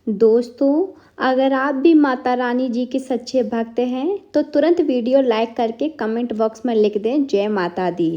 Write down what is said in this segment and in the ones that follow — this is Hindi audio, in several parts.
दोस्तों, अगर आप भी माता रानी जी के सच्चे भक्त हैं तो तुरंत वीडियो लाइक करके कमेंट बॉक्स में लिख दें जय माता दी।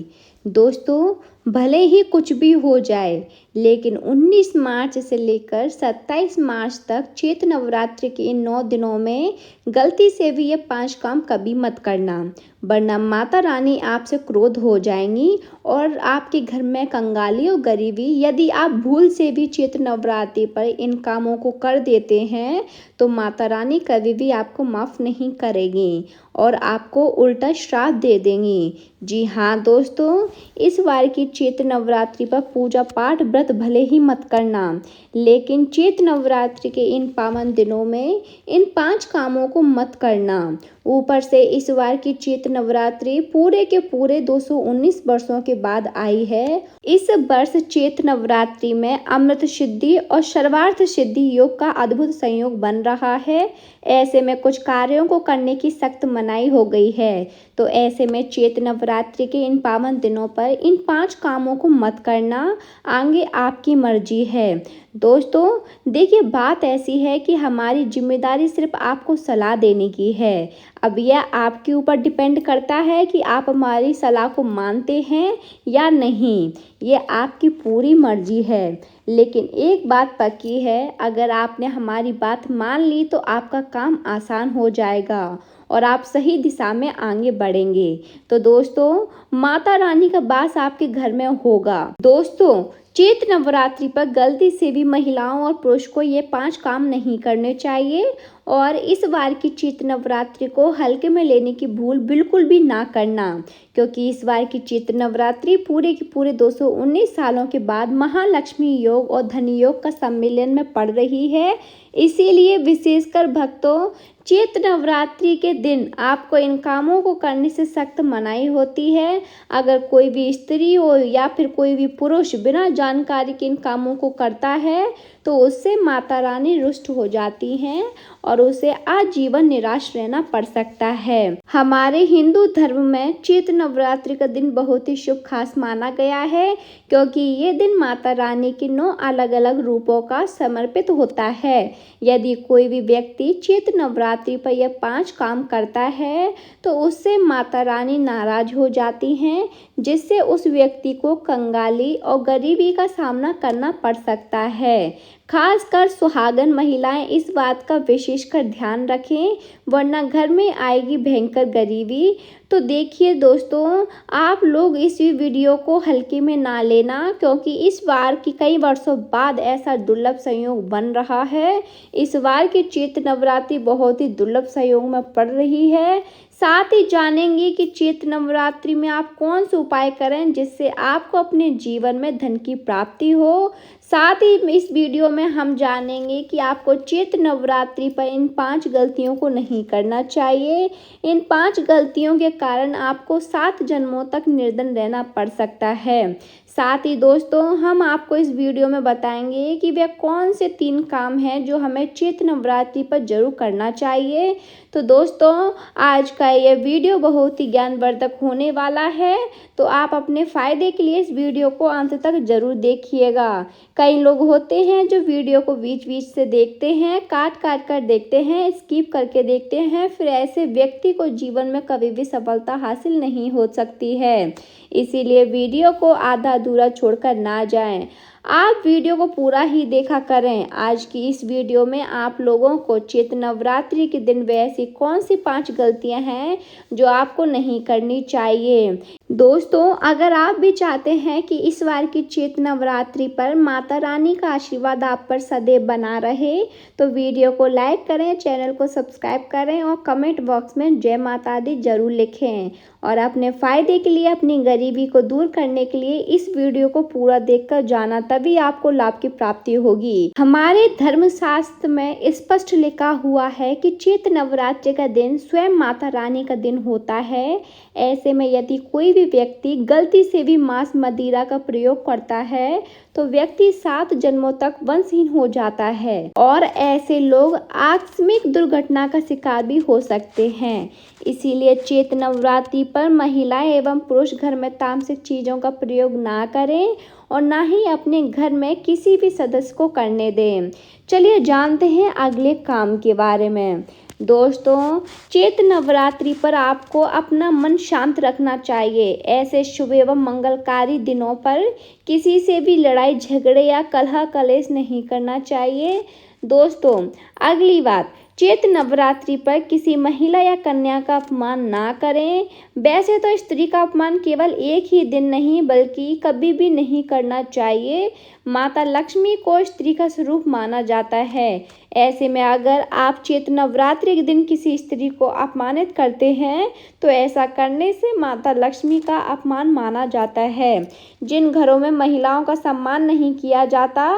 दोस्तों, भले ही कुछ भी हो जाए लेकिन 19 मार्च से लेकर 27 मार्च तक चैत्र नवरात्रि के इन 9 दिनों में गलती से भी ये 5 काम कभी मत करना, वरना माता रानी आपसे क्रोध हो जाएंगी और आपके घर में कंगाली और गरीबी। यदि आप भूल से भी चैत्र नवरात्रि पर इन कामों को कर देते हैं तो माता रानी कभी भी आपको माफ़ नहीं करेगी और आपको उल्टा श्राप दे देंगी। जी हाँ दोस्तों, इस बार की चैत्र नवरात्रि पर पूजा पाठ व्रत भले ही मत करना, लेकिन चैत्र नवरात्रि के इन पावन दिनों में इन 5 कामों को मत करना। ऊपर से इस बार की चैत्र नवरात्रि पूरे के पूरे 219 वर्षों के बाद आई है। इस वर्ष चैत्र नवरात्रि में अमृत सिद्धि और सर्वार्थ सिद्धि योग का अद्भुत संयोग बन रहा है। ऐसे में कुछ कार्यों को करने की सख्त मनाही हो गई है। तो ऐसे में चैत्र नवरात्रि के इन पावन दिनों पर इन 5 कामों को मत करना, आगे आपकी मर्जी है। दोस्तों देखिए, बात ऐसी है कि हमारी जिम्मेदारी सिर्फ आपको सलाह देने की है। अब यह आपके ऊपर डिपेंड करता है कि आप हमारी सलाह को मानते हैं या नहीं, ये आपकी पूरी मर्जी है। लेकिन एक बात पक्की है, अगर आपने हमारी बात मान ली तो आपका काम आसान हो जाएगा और आप सही दिशा में आगे बढ़ेंगे। तो दोस्तों, माता रानी का वास आपके घर में होगा। दोस्तों, चैत्र नवरात्रि पर गलती से भी महिलाओं और पुरुष को ये 5 काम नहीं करने चाहिए और इस बार की चैत्र नवरात्रि को हल्के में लेने की भूल बिल्कुल भी ना करना, क्योंकि इस बार की चैत्र नवरात्रि पूरे के पूरे 219 सालों के बाद महालक्ष्मी योग और धन योग का सम्मेलन में पड़ रही है। इसीलिए विशेषकर भक्तों, चैत्र नवरात्रि के दिन आपको इन कामों को करने से सख्त मनाही होती है। अगर कोई भी स्त्री हो या फिर कोई भी पुरुष बिना जानकारी के इन कामों को करता है तो उससे माता रानी रुष्ट हो जाती हैं और उसे आजीवन निराश रहना पड़ सकता है। हमारे हिंदू धर्म में चैत्र नवरात्रि का दिन बहुत ही शुभ खास माना गया है, क्योंकि ये दिन माता रानी के 9 अलग अलग रूपों का समर्पित होता है। यदि कोई भी व्यक्ति चैत्र नवरात्रि पर यह 5 काम करता है तो उससे माता रानी नाराज हो जाती हैं, जिससे उस व्यक्ति को कंगाली और गरीबी का सामना करना पड़ सकता है। खासकर सुहागन महिलाएं इस बात का विशेषकर ध्यान रखें, वरना घर में आएगी भयंकर गरीबी। तो देखिए दोस्तों, आप लोग इस वीडियो को हल्के में ना लेना, क्योंकि इस बार की कई वर्षों बाद ऐसा दुर्लभ संयोग बन रहा है। इस बार की चैत्र नवरात्रि बहुत ही दुर्लभ संयोग में पड़ रही है। साथ ही जानेंगे कि चैत्र नवरात्रि में आप कौन से उपाय करें जिससे आपको अपने जीवन में धन की प्राप्ति हो। साथ ही इस वीडियो में हम जानेंगे कि आपको चैत्र नवरात्रि पर इन 5 गलतियों को नहीं करना चाहिए। इन 5 गलतियों के कारण आपको 7 जन्मों तक निर्धन रहना पड़ सकता है। साथ ही दोस्तों, हम आपको इस वीडियो में बताएंगे कि वे कौन से 3 काम हैं जो हमें चैत्र नवरात्रि पर जरूर करना चाहिए। तो दोस्तों, आज का ये वीडियो बहुत ही ज्ञानवर्धक होने वाला है, तो आप अपने फ़ायदे के लिए इस वीडियो को अंत तक जरूर देखिएगा। कई लोग होते हैं जो वीडियो को बीच बीच से देखते हैं, काट काट कर देखते हैं, स्किप करके देखते हैं, फिर ऐसे व्यक्ति को जीवन में कभी भी सफलता हासिल नहीं हो सकती है। इसीलिए वीडियो को आधा अधूरा छोड़कर ना जाएं। आप वीडियो को पूरा ही देखा करें। आज की इस वीडियो में आप लोगों को चैत्र नवरात्रि के दिन वैसी कौन सी 5 गलतियां हैं जो आपको नहीं करनी चाहिए। दोस्तों, अगर आप भी चाहते हैं कि इस बार की चैत्र नवरात्रि पर माता रानी का आशीर्वाद आप पर सदैव बना रहे, तो वीडियो को लाइक करें, चैनल को सब्सक्राइब करें और कमेंट बॉक्स में जय माता दी जरूर लिखें। और अपने फ़ायदे के लिए, अपनी गरीबी को दूर करने के लिए इस वीडियो को पूरा देखकर जाना, तभी आपको लाभ की प्राप्ति होगी। हमारे धर्मशास्त्र में स्पष्ट लिखा हुआ है कि चैत्र नवरात्रि का दिन स्वयं माता रानी का दिन होता है। ऐसे में यदि कोई भी व्यक्ति गलती से भी मांस मदिरा का प्रयोग करता है तो व्यक्ति 7 जन्मों तक वंशहीन हो जाता है और ऐसे लोग आकस्मिक दुर्घटना का शिकार भी हो सकते हैं। इसीलिए चैत्र नवरात्रि पर महिलाएं एवं पुरुष घर में तामसिक चीज़ों का प्रयोग ना करें और ना ही अपने घर में किसी भी सदस्य को करने दें। चलिए जानते हैं अगले काम के बारे में। दोस्तों, चैत्र नवरात्रि पर आपको अपना मन शांत रखना चाहिए। ऐसे शुभ एवं मंगलकारी दिनों पर किसी से भी लड़ाई झगड़े या कलह कलेश नहीं करना चाहिए। दोस्तों, अगली बात, चैत्र नवरात्रि पर किसी महिला या कन्या का अपमान ना करें। वैसे तो स्त्री का अपमान केवल एक ही दिन नहीं बल्कि कभी भी नहीं करना चाहिए। माता लक्ष्मी को स्त्री का स्वरूप माना जाता है। ऐसे में अगर आप चैत्र नवरात्रि के दिन किसी स्त्री को अपमानित करते हैं तो ऐसा करने से माता लक्ष्मी का अपमान माना जाता है। जिन घरों में महिलाओं का सम्मान नहीं किया जाता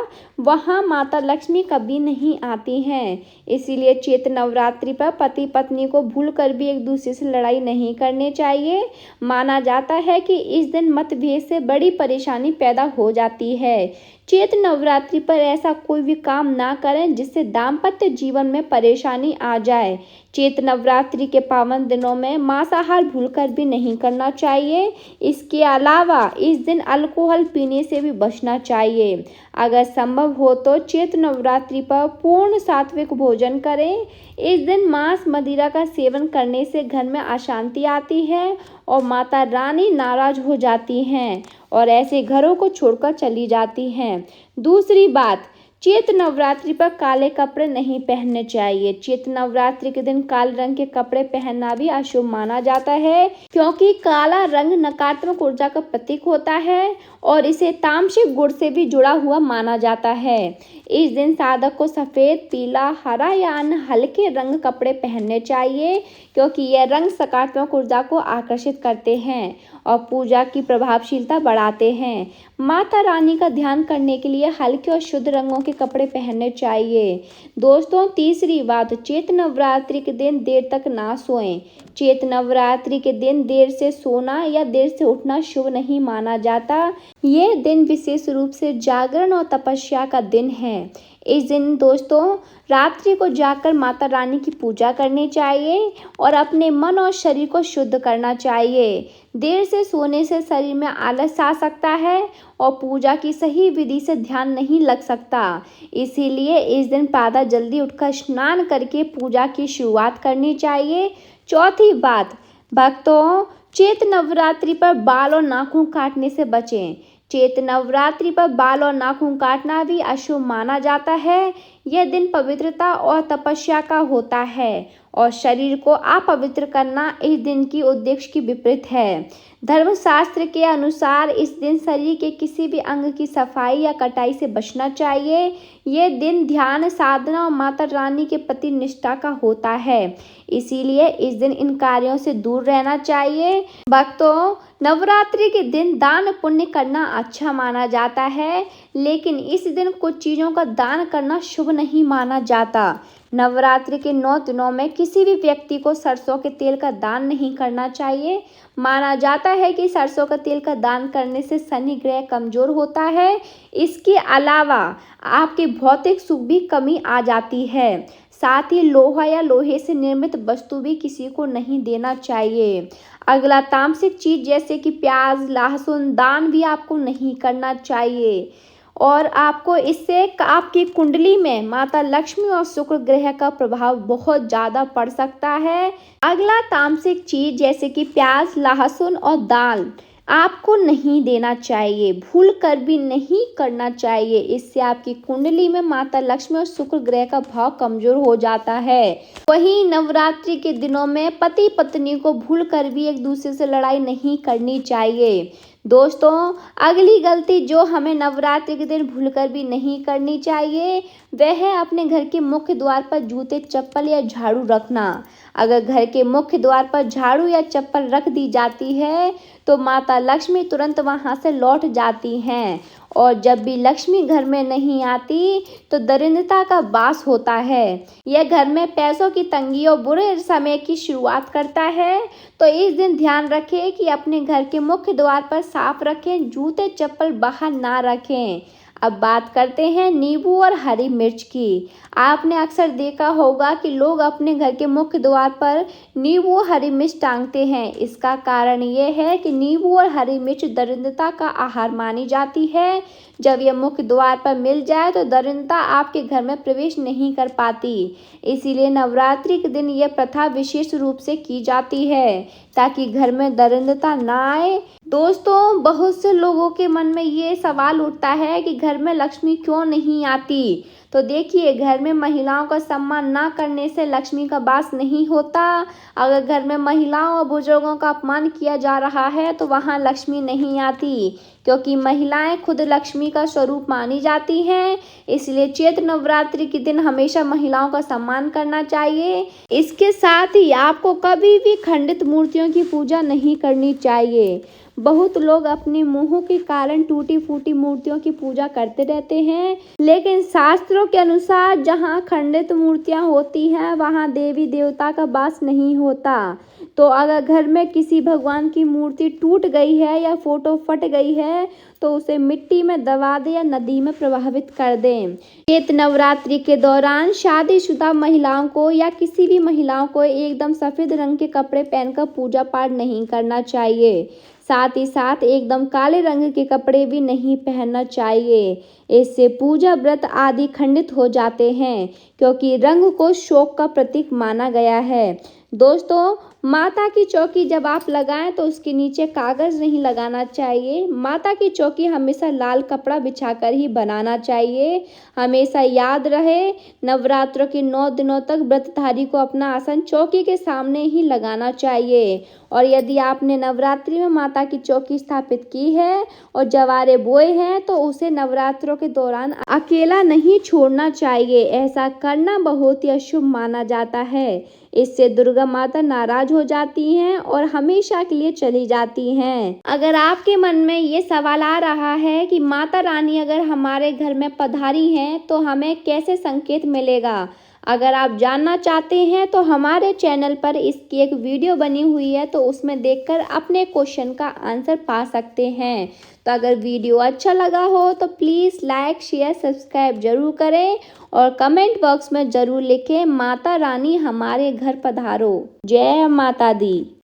वहां माता लक्ष्मी कभी नहीं आती हैं। इसीलिए चैत्र नवरात्रि पर पति पत्नी को भूलकर भी एक दूसरे से लड़ाई नहीं करनी चाहिए। माना जाता है कि इस दिन मतभेद से बड़ी परेशानी पैदा हो जाती है। चैत्र नवरात्रि पर ऐसा कोई भी काम ना करें जिससे दाम्पत्य जीवन में परेशानी आ जाए। चैत्र नवरात्रि के पावन दिनों में मांसाहार भूलकर भी नहीं करना चाहिए। इसके अलावा इस दिन अल्कोहल पीने से भी बचना चाहिए। अगर संभव हो तो चैत्र नवरात्रि पर पूर्ण सात्विक भोजन करें। इस दिन मांस मदिरा का सेवन करने से घर में अशांति आती है और माता रानी नाराज हो जाती हैं और ऐसे घरों को छोड़कर चली जाती हैं। दूसरी बात, चैत्र नवरात्रि पर काले कपड़े नहीं पहनने चाहिए। चैत्र नवरात्रि के दिन काले रंग के कपड़े पहनना भी अशुभ माना जाता है क्योंकि काला रंग नकारात्मक ऊर्जा का प्रतीक होता है और इसे तामसिक गुण से भी जुड़ा हुआ माना जाता है। इस दिन साधक को सफ़ेद, पीला, हरा या अन्य हल्के रंग कपड़े पहनने चाहिए क्योंकि यह रंग सकारात्मक ऊर्जा को आकर्षित करते हैं और पूजा की प्रभावशीलता बढ़ाते हैं। माता रानी का ध्यान करने के लिए हल्के और शुद्ध रंगों के कपड़े पहनने चाहिए। दोस्तों, तीसरी बात, चैत्र नवरात्रि के दिन देर तक ना सोएं। चैत्र नवरात्रि के दिन देर से सोना या देर से उठना शुभ नहीं माना जाता। ये दिन विशेष रूप से जागरण और तपस्या का दिन है। इस दिन दोस्तों रात्रि को जाकर माता रानी की पूजा करनी चाहिए और अपने मन और शरीर को शुद्ध करना चाहिए। देर से सोने से शरीर में आलस आ सकता है और पूजा की सही विधि से ध्यान नहीं लग सकता। इसीलिए इस दिन प्रातः जल्दी उठकर स्नान करके पूजा की शुरुआत करनी चाहिए। चौथी बात, भक्तों, चैत्र नवरात्रि पर बाल और नाखून काटने से बचें। चैत्र नवरात्रि पर बाल और नाखून काटना भी अशुभ माना जाता है। यह दिन पवित्रता और तपस्या का होता है और शरीर को अपवित्र करना इस दिन की उद्देश्य की विपरीत है। धर्मशास्त्र के अनुसार इस दिन शरीर के किसी भी अंग की सफाई या कटाई से बचना चाहिए। यह दिन ध्यान, साधना और माता रानी के प्रति निष्ठा का होता है। इसीलिए इस दिन इन कार्यों से दूर रहना चाहिए। भक्तों, नवरात्रि के दिन दान पुण्य करना अच्छा माना जाता है लेकिन इस दिन कुछ चीज़ों का दान करना शुभ नहीं माना जाता। नवरात्रि के 9 दिनों में किसी भी व्यक्ति को सरसों के तेल का दान नहीं करना चाहिए। माना जाता है कि सरसों का तेल का दान करने से शनि ग्रह कमजोर होता है। इसके अलावा आपके भौतिक सुख भी कमी आ जाती है। साथ ही लोहा या लोहे से निर्मित वस्तु भी किसी को नहीं देना चाहिए। अगला, तामसिक चीज जैसे कि प्याज, लहसुन दान भी आपको नहीं करना चाहिए और आपको इससे आपकी कुंडली में माता लक्ष्मी और शुक्र ग्रह का प्रभाव बहुत ज़्यादा पड़ सकता है। अगला, तामसिक चीज जैसे कि प्याज, लहसुन और दाल आपको नहीं देना चाहिए, भूल कर भी नहीं करना चाहिए। इससे आपकी कुंडली में माता लक्ष्मी और शुक्र ग्रह का भाव कमजोर हो जाता है। वहीं नवरात्रि के दिनों में पति पत्नी को भूल कर भी एक दूसरे से लड़ाई नहीं करनी चाहिए। दोस्तों, अगली गलती जो हमें नवरात्रि के दिन भूलकर भी नहीं करनी चाहिए वह है अपने घर के मुख्य द्वार पर जूते, चप्पल या झाड़ू रखना। अगर घर के मुख्य द्वार पर झाड़ू या चप्पल रख दी जाती है तो माता लक्ष्मी तुरंत वहां से लौट जाती हैं और जब भी लक्ष्मी घर में नहीं आती तो दरिद्रता का वास होता है। यह घर में पैसों की तंगी और बुरे समय की शुरुआत करता है। तो इस दिन ध्यान रखें कि अपने घर के मुख्य द्वार पर साफ रखें, जूते चप्पल बाहर ना रखें। अब बात करते हैं नींबू और हरी मिर्च की। आपने अक्सर देखा होगा कि लोग अपने घर के मुख्य द्वार पर नींबू और हरी मिर्च टांगते हैं। इसका कारण ये है कि नींबू और हरी मिर्च दरिद्रता का आहार मानी जाती है। जब यह मुख्य द्वार पर मिल जाए तो दरिद्रता आपके घर में प्रवेश नहीं कर पाती। इसीलिए नवरात्रि के दिन यह प्रथा विशेष रूप से की जाती है ताकि घर में दरिद्रता ना आए। दोस्तों, बहुत से लोगों के मन में ये सवाल उठता है कि घर में लक्ष्मी क्यों नहीं आती। तो देखिए, घर में महिलाओं का सम्मान ना करने से लक्ष्मी का वास नहीं होता। अगर घर में महिलाओं और बुजुर्गों का अपमान किया जा रहा है तो वहाँ लक्ष्मी नहीं आती, क्योंकि महिलाएं खुद लक्ष्मी का स्वरूप मानी जाती हैं। इसलिए चैत्र नवरात्रि के दिन हमेशा महिलाओं का सम्मान करना चाहिए। इसके साथ ही आपको कभी भी खंडित मूर्तियों की पूजा नहीं करनी चाहिए। बहुत लोग अपनी मोह के कारण टूटी फूटी मूर्तियों की पूजा करते रहते हैं, लेकिन शास्त्रों के अनुसार जहाँ खंडित मूर्तियाँ होती हैं वहाँ देवी देवता का वास नहीं होता। तो अगर घर में किसी भगवान की मूर्ति टूट गई है या फोटो फट गई है तो उसे मिट्टी में दबा दें या नदी में प्रवाहित कर दें। चैत्र नवरात्रि के दौरान शादीशुदा महिलाओं को या किसी भी महिलाओं को एकदम सफ़ेद रंग के कपड़े पहनकर पूजा पाठ नहीं करना चाहिए। साथ ही साथ एकदम काले रंग के कपड़े भी नहीं पहनना चाहिए। इससे पूजा व्रत आदि खंडित हो जाते हैं, क्योंकि रंग को शोक का प्रतीक माना गया है। दोस्तों, माता की चौकी जब आप लगाएं तो उसके नीचे कागज नहीं लगाना चाहिए। माता की चौकी हमेशा लाल कपड़ा बिछाकर ही बनाना चाहिए। हमेशा याद रहे, नवरात्रों के 9 दिनों तक व्रतधारी को अपना आसन चौकी के सामने ही लगाना चाहिए। और यदि आपने नवरात्रि में माता की चौकी स्थापित की है और जवारे बोए हैं तो उसे नवरात्रों के दौरान अकेला नहीं छोड़ना चाहिए। ऐसा करना बहुत ही अशुभ माना जाता है। इससे दुर्गा माता नाराज हो जाती हैं और हमेशा के लिए चली जाती हैं। अगर आपके मन में ये सवाल आ रहा है कि माता रानी अगर हमारे घर में पधारी हैं तो हमें कैसे संकेत मिलेगा, अगर आप जानना चाहते हैं तो हमारे चैनल पर इसकी एक वीडियो बनी हुई है, तो उसमें देखकर अपने क्वेश्चन का आंसर पा सकते हैं। तो अगर वीडियो अच्छा लगा हो तो प्लीज़ लाइक शेयर सब्सक्राइब जरूर करें और कमेंट बॉक्स में ज़रूर लिखें माता रानी हमारे घर पधारो। जय माता दी।